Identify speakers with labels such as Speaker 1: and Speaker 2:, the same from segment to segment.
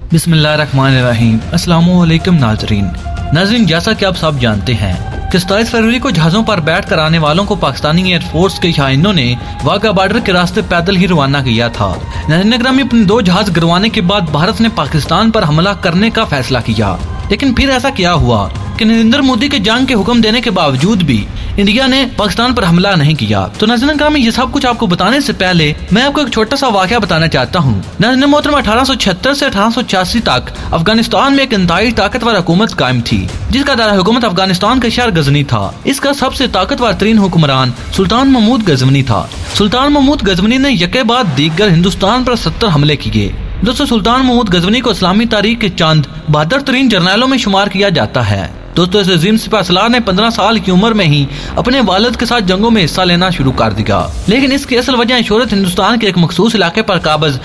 Speaker 1: बिस्मिल्लाहिर्रहमानिर्रहीम। अस्सलामुअलैकुम नाजरीन, जैसा कि आप सब जानते हैं कि 27 फरवरी को जहाज़ों पर बैठ कर आने वालों को पाकिस्तानी एयरफोर्स के शाहीनों ने वाघा बॉर्डर के रास्ते पैदल ही रवाना किया था। नाज़रीन में अपने 2 जहाज गिरवाने के बाद भारत ने पाकिस्तान पर हमला करने का फैसला किया, लेकिन फिर ऐसा क्या हुआ कि नरेंद्र मोदी के जंग के हुक्म देने के बावजूद भी इंडिया ने पाकिस्तान पर हमला नहीं किया। तो नाज़रीन ये सब कुछ आपको बताने से पहले मैं आपको एक छोटा सा वाकया बताना चाहता हूँ। नाज़रीन मोहतरम 1876 से 1886 तक अफगानिस्तान में एक इंतहाई ताकतवर हुकूमत कायम थी, जिसका दायरा हुकूमत अफगानिस्तान का शहर गजनी था। इसका सबसे ताकतवर तरीन हुक्मरान सुल्तान महमूद गजनी था। सुल्तान महमूद गजनी ने यके बाद दीगर हिंदुस्तान पर 70 हमले किए। दोस्तों, सुल्तान महमूद गजनी को इस्लामी तारीख के चंद बहादुर तरीन जर्नैलों में शुमार किया जाता है। दोस्तों, इस अजीम सिपाहसलार ने 15 साल की उम्र में ही अपने वालिद के साथ जंगों में हिस्सा लेना शुरू कर दिया, लेकिन इसकी असल वजह शोहरत हिंदुस्तान के एक मखसूस इलाके पर काबज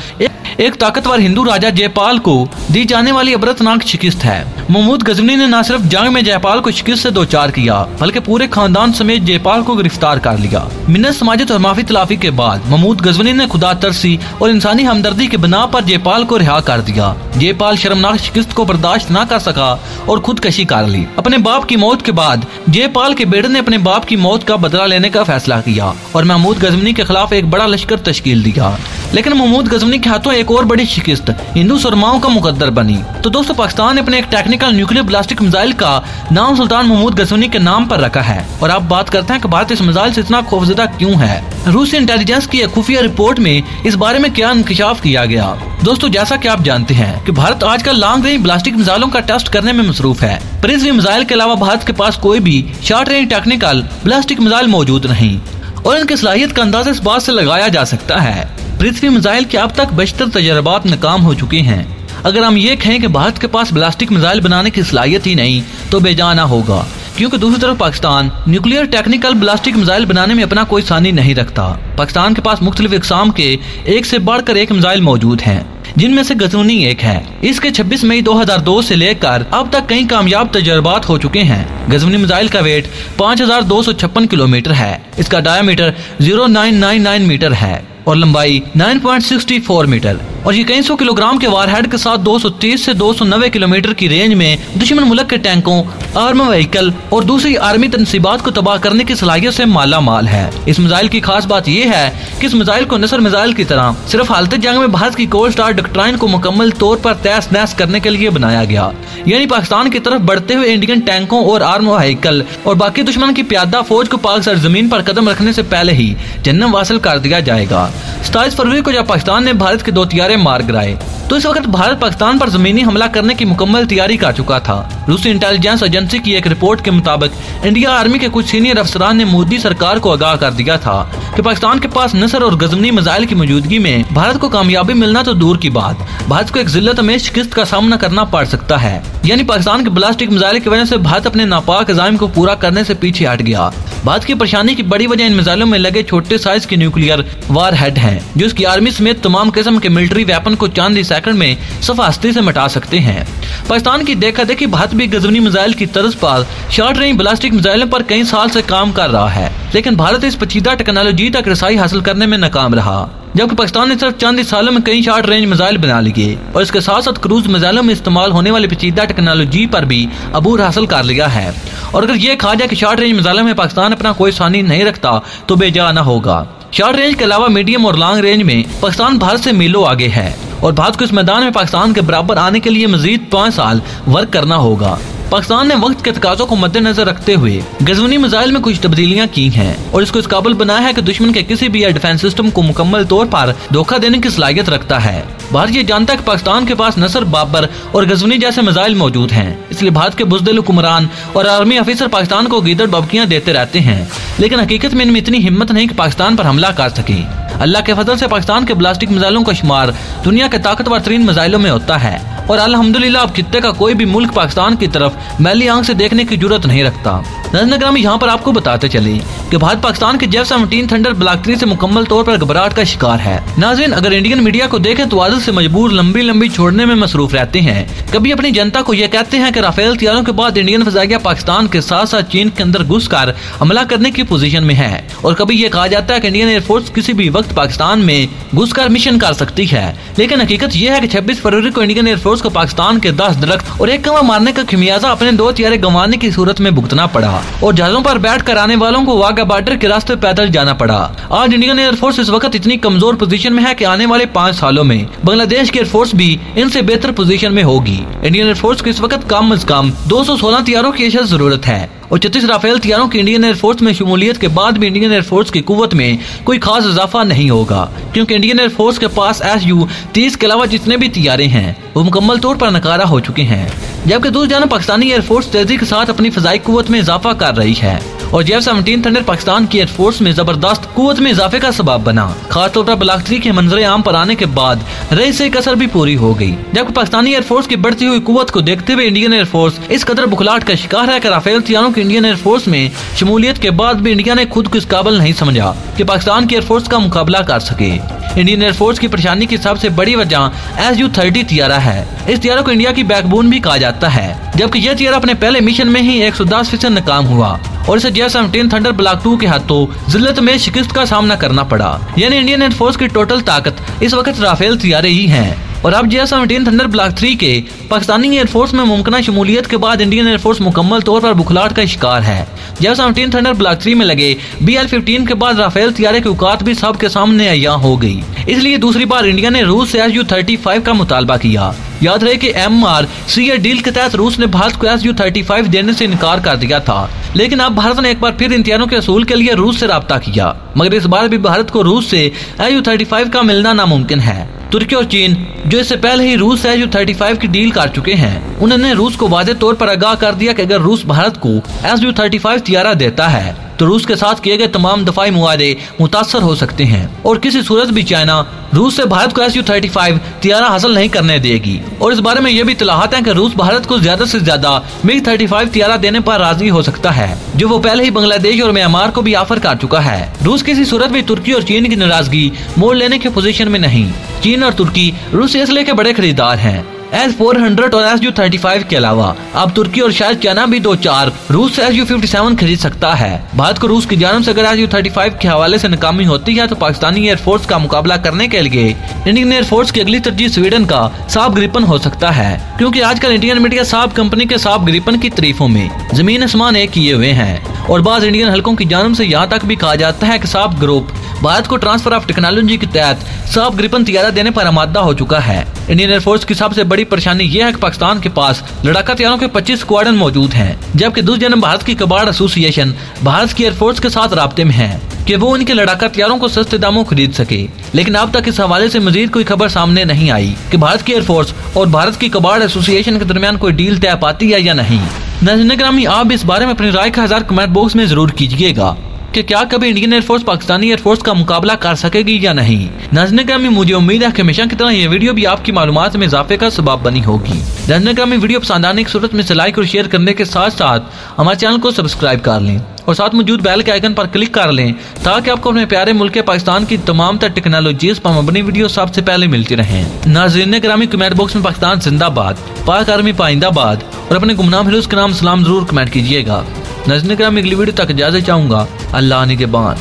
Speaker 1: एक ताकतवर हिंदू राजा जयपाल को दी जाने वाली अबरतनाक शिकस्त है। महमूद गजनी ने न सिर्फ जंग में जयपाल को शिकस्त से दो चार किया, बल्कि पूरे खानदान समेत जयपाल को गिरफ्तार कर लिया। मिन्नत समाजत और माफी तलाफी के बाद महमूद गजनी ने खुदा तरसी और इंसानी हमदर्दी के बिना पर जयपाल को रिहा कर दिया। जयपाल शर्मनाक शिकस्त को बर्दाश्त न कर सका और खुदकशी कर ली। अपने बाप की मौत के बाद जयपाल के बेटे ने अपने बाप की मौत का बदला लेने का फैसला किया और महमूद गजनी के खिलाफ एक बड़ा लश्कर तश्कील दिया, लेकिन महमूद गजनी के हाथों एक और बड़ी शिकस्त हिंदू सुरमाओं का मुकद्दर बनी। तो दोस्तों, पाकिस्तान ने अपने एक टेक्निकल न्यूक्लियर बैलिस्टिक मिसाइल का नाम सुल्तान महमूद गजनी के नाम पर रखा है। और आप बात करते हैं कि भारत इस मिसाइल से इतना खौफजदा क्यों है। रूसी इंटेलिजेंस की एक खुफिया रिपोर्ट में इस बारे में क्या इंकशाफ किया गया। दोस्तों, जैसा कि आप जानते हैं कि भारत आजकल लॉन्ग रेंज बैलिस्टिक मिसाइलों का टेस्ट करने में मसरूफ है। पृथ्वी मिसाइल के अलावा भारत के पास कोई भी short range technical ballistic missile मौजूद नहीं, और इनकी सलाहियत का अंदाजा इस बात से लगाया जा सकता है। पृथ्वी मिसाइल के अब तक बेशतर तजर्बात नाकाम हो चुके हैं। अगर हम ये कहें कि भारत के पास बैलिस्टिक मिसाइल बनाने की सलाहियत ही नहीं तो बेजाना होगा, क्योंकि दूसरी तरफ Pakistan nuclear technical ballistic missile बनाने में अपना कोई सानी नहीं रखता। पाकिस्तान के पास मुख्तलिफ इकसाम के एक से बढ़कर एक मिसाइल मौजूद हैं, जिनमें से गजनी एक है। इसके 26 मई 2002 से लेकर अब तक कई कामयाब तजर्बात हो चुके हैं। गजनी मिसाइल का वेट 5256 किलोमीटर है। इसका डायमीटर 0999 मीटर है और लंबाई 9.64 मीटर, और ये कई सौ किलोग्राम के वारहेड के साथ 230 से 290 किलोमीटर की रेंज में दुश्मन मुल्क के टैंकों, आर्म व्हीकल और दूसरी आर्मी तनसीबात को तबाह करने की सलाहियत से माला माल है। इस मिसाइल की खास बात यह है कि इस मिसाइल को नसर मिसाइल की तरह सिर्फ हालत जंग में भारत की कोल्ड स्टार डॉक्ट्राइन को मुकम्मल तौर पर तहस नहस करने के लिए बनाया गया, यानी पाकिस्तान की तरफ बढ़ते हुए इंडियन टैंकों और आर्म व्हीकल और बाकी दुश्मन की प्यादा फौज को पाक सरजमीन पर कदम रखने से पहले ही जन्नत हासिल कर दिया जाएगा। 27 फरवरी को जब पाकिस्तान ने भारत के 2 तियारे मार गिराए, तो इस वक्त भारत पाकिस्तान पर जमीनी हमला करने की मुकम्मल तैयारी कर चुका था। रूसी इंटेलिजेंस एजेंसी की एक रिपोर्ट के मुताबिक इंडिया आर्मी के कुछ सीनियर अफसरान ने मोदी सरकार को आगाह कर दिया था कि पाकिस्तान के पास नसर और गजनी मिसाइल की मौजूदगी में भारत को कामयाबी मिलना तो दूर की बात, भारत को एक जिल्लत में शिकस्त का सामना करना पड़ सकता है। यानी पाकिस्तान के बैलिस्टिक मिसाइल की वजह से भारत अपने नापाक अज़ाइम को पूरा करने से पीछे हट गया। भारत की परेशानी की बड़ी वजह इन मिसाइलों में लगे छोटे साइज के न्यूक्लियर वार हेड है, जो इसकी आर्मी समेत तमाम किस्म के मिलिट्री वेपन को चंद ही सेकंड में सफास्ती से मिटा सकते हैं। पाकिस्तान की देखा देखी भारत भी गजनी मिसाइल की तर्ज पर शॉर्ट रेंज बैलिस्टिक मिसाइलों पर कई साल से काम कर रहा है, लेकिन भारत इस पेचीदा टेक्नोलॉजी तक रसाई हासिल करने में नाकाम रहा, जबकि पाकिस्तान ने सिर्फ चंद सालों में कई शॉर्ट रेंज मिसाइल बना लिए और इसके साथ साथ क्रूज मिसाइलों में इस्तेमाल होने वाली पेचीदा टेक्नोलॉजी पर भी अबूर हासिल कर लिया है। और अगर ये कहा जाए कि शॉर्ट रेंज मिसाइलों में पाकिस्तान अपना कोई सानी नहीं रखता तो बेजाना होगा। शॉर्ट रेंज के अलावा मीडियम और लॉन्ग रेंज में पाकिस्तान भारत से मीलों आगे है, और भारत को इस मैदान में पाकिस्तान के बराबर आने के लिए मजीद 5 साल वर्क करना होगा। पाकिस्तान ने वक्त के तकाज़ों को मद्देनजर रखते हुए गजनी मिसाइल में कुछ तब्दीलियां की हैं और इसको इस काबिल बनाया है कि दुश्मन के किसी भी एयर डिफेंस सिस्टम को मुकम्मल तौर पर धोखा देने की सलाहियत रखता है। भारत ये जानता है कि पाकिस्तान के पास नसर, बाबर और गजनी जैसे मिसाइल मौजूद हैं, इसलिए भारत के बुज़दिल हुक्मरान और आर्मी ऑफिसर पाकिस्तान को गीदड़ बबकियां देते रहते हैं, लेकिन हकीकत में इनमें इतनी हिम्मत नहीं कि पाकिस्तान पर हमला कर सके। अल्लाह के फजल से पाकिस्तान के बैलिस्टिक मिसाइलों का शुमार दुनिया के ताकतवर तरीन मिसाइलों में होता है, और अल्हम्दुलिल्लाह अब खित्ते का कोई भी मुल्क पाकिस्तान की तरफ मैली आंख से देखने की जरूरत नहीं रखता। नाज़रीन, यहाँ पर आपको बताते चले कि भारत पाकिस्तान के F-17 थंडर ब्लॉक 3 से मुकम्मल तौर पर घबराहट का शिकार है। नाज़रीन, अगर इंडियन मीडिया को देखें तो आदत से मजबूर लंबी छोड़ने में मसरूफ रहते हैं। कभी अपनी जनता को यह कहते हैं कि राफेल तैयारों के बाद इंडियन फजाइया पाकिस्तान के साथ साथ चीन के अंदर घुसकर हमला करने की पोजीशन में है, और कभी ये कहा जाता है कि इंडियन एयरफोर्स किसी भी वक्त पाकिस्तान में घुसकर मिशन कर सकती है। लेकिन हकीकत यह है कि 26 फरवरी को इंडियन एयरफोर्स एयरफोर्स को पाकिस्तान के 10 दरख्त और 1 कौवा मारने का खमियाजा अपने 2 हथियारे गंवाने की सूरत में भुगतना पड़ा और जहाजों पर बैठ कर आने वालों को वाघा बॉर्डर के रास्ते पैदल जाना पड़ा। आज इंडियन एयरफोर्स इस वक्त इतनी कमजोर पोजीशन में है कि आने वाले 5 सालों में बांग्लादेश की एयरफोर्स भी इनसे बेहतर पोजीशन में होगी। इंडियन एयरफोर्स को इस वक्त कम से कम 216 हथियारों की जरूरत है और 36 राफेल हथियारों की इंडियन एयरफोर्स में शमूलियत के बाद भी इंडियन एयरफोर्स की कुव्वत में कोई खास इजाफा नहीं होगा, क्योंकि इंडियन एयरफोर्स के पास Su-30 के अलावा जितने भी हथियारे हैं वो मुकम्मल तौर पर नकारा हो चुके हैं। जबकि दूसरी जानब पाकिस्तानी एयरफोर्स तेजी के साथ अपनी फजाई कुव्वत में इजाफा कर रही है और F-17 थंडर पाकिस्तान की एयरफोर्स में जबरदस्त कुव्वत में इजाफे का सबब बना। खासतौर पर ब्लॉक 3 के मंजर आम पर आने के बाद रईस से कसर भी पूरी हो गई। जबकि पाकिस्तानी एयरफोर्स की बढ़ती हुई कुव्वत को देखते हुए इंडियन एयरफोर्स इस कदर बुखलाहट का शिकार है कि राफेल हथियारों की इंडियन एयरफोर्स में शमूलियत के बाद भी इंडिया ने खुद को इस काबिल नहीं समझा कि पाकिस्तान की एयरफोर्स का मुकाबला कर सके। इंडियन एयरफोर्स की परेशानी की सबसे बड़ी वजह Su-30 हथियारा है। इस हथियारों को इंडिया की बैकबोन भी कहा जाता है, जबकि यह हथियारा अपने पहले मिशन में ही 110% नाकाम हुआ और इसे F-17 थंडर ब्लॉक 2 के हाथों जिल्लत में शिकस्त का सामना करना पड़ा। यानी इंडियन एयरफोर्स की टोटल ताकत इस वक्त राफेल हथियारे ही हैं और अब F-17 थंडर ब्लॉक 3 के पाकिस्तानी एयरफोर्स में मुमकिन शमूलियत के बाद इंडियन एयरफोर्स मुकम्मल तौर पर बुखलाहट का शिकार है। F-17 थंडर ब्लॉक 3 में लगे BL-15 के बाद राफेल हथियारे की औकात भी सबके सामने अय्या हो गई। इसलिए दूसरी बार इंडिया ने रूस से Su-35 का मुतालबा किया। याद रहे कि MRCA डील के तहत रूस ने भारत को Su-35 देने से इनकार कर दिया था, लेकिन अब भारत ने एक बार फिर इन हथियारों के असूल के लिए रूस से राब्ता किया, मगर इस बार भी भारत को रूस से Su-35 का मिलना नामुमकिन है। तुर्की और चीन, जो इससे पहले ही रूस से Su-35 की डील कर चुके हैं, उन्होंने रूस को वाज़ेह तौर पर आगाह कर दिया कि अगर रूस भारत को Su-35 हथियारा देता है तो रूस के साथ किए गए तमाम दफाई मुआहदे मुतासर हो सकते हैं और किसी सूरत भी चाइना रूस से भारत को Su-35 हथियारा हासिल नहीं करने देगी। और इस बारे में यह भी इत्तलाहात है कि रूस भारत को ज्यादा से ज्यादा MiG-35 हथियारा देने पर राजी हो सकता है, जो वो पहले ही बांग्लादेश और म्यांमार को भी ऑफर कर चुका है। रूस किसी सूरत भी तुर्की और चीन की नाराजगी मोड़ लेने की पोजीशन में नहीं। चीन और तुर्की रूस से इसलिए के बड़े खरीदार हैं। S-400 और Su-35 के अलावा अब तुर्की और शायद चाइना भी 2-4 रूस से Su-57 खरीद सकता है। भारत को रूस की जानब से अगर Su-35 के हवाले से नाकामी होती है तो पाकिस्तानी एयरफोर्स का मुकाबला करने के लिए इंडियन एयरफोर्स की अगली तरजीह स्वीडन का साब ग्रिपन हो सकता है, क्योंकि आजकल इंडियन मीडिया साब कंपनी के साब ग्रिपन की तारीफों में जमीन आसमान एक किए हुए हैं और बाज़ इंडियन हलकों की जानब से यहाँ तक भी कहा जाता है कि साब ग्रुप भारत को ट्रांसफर ऑफ टेक्नोलॉजी के तहत साब ग्रिपन हथियारा देने पर आमादा हो चुका है। इंडियन एयरफोर्स की सबसे बड़ी परेशानी यह है कि पाकिस्तान के पास लड़ाका हथियारों के 25 स्क्वाड्रन मौजूद हैं, जबकि दूसरी जानब भारत की कबाड़ एसोसिएशन भारत की एयरफोर्स के साथ राब्ते में है कि वो उनके लड़ाका हथियारों को सस्ते दामों खरीद सके। लेकिन अब तक इस हवाले से मजीद कोई खबर सामने नहीं आई कि भारत की एयरफोर्स और भारत की कबाड़ एसोसिएशन के दरमियान कोई डील तय पाती है या नहीं। नाज़रीन ग्रामी, आप इस बारे में अपनी राय का इज़हार कमेंट बॉक्स में जरूर कीजिएगा कि क्या कभी इंडियन एयरफोर्स पाकिस्तानी एयरफोर्स का मुकाबला कर सकेगी या नहीं। नाज़रीन ग्रामी, मुझे उम्मीद है कि हमेशा की तरह ये वीडियो भी आपकी मालूमात में इजाफे का सबब बनी होगी। नाज़रीन ग्रामी, वीडियो पसंद आने की सूरत में लाइक और शेयर करने के साथ साथ हमारे चैनल को सब्सक्राइब कर लें और साथ मौजूद बेल के आइकन पर क्लिक कर लें ताकि आपको अपने प्यारे मुल्क पाकिस्तान की तमाम तर टेक्नोलॉजीज पर मबनी वीडियो सबसे पहले मिलती रहें। नाज़रीन ग्रामी, कमेंट बॉक्स में पाकिस्तान जिंदाबाद, पाक आर्मी पाइंदाबाद और अपने गुमनाम हिरोज के नाम सलाम जरूर कमेंट कीजिएगा। नाज़रीन ग्रामी, अगली वीडियो तक इजाज़त चाहूँगा। अल्लाह ने के बाद।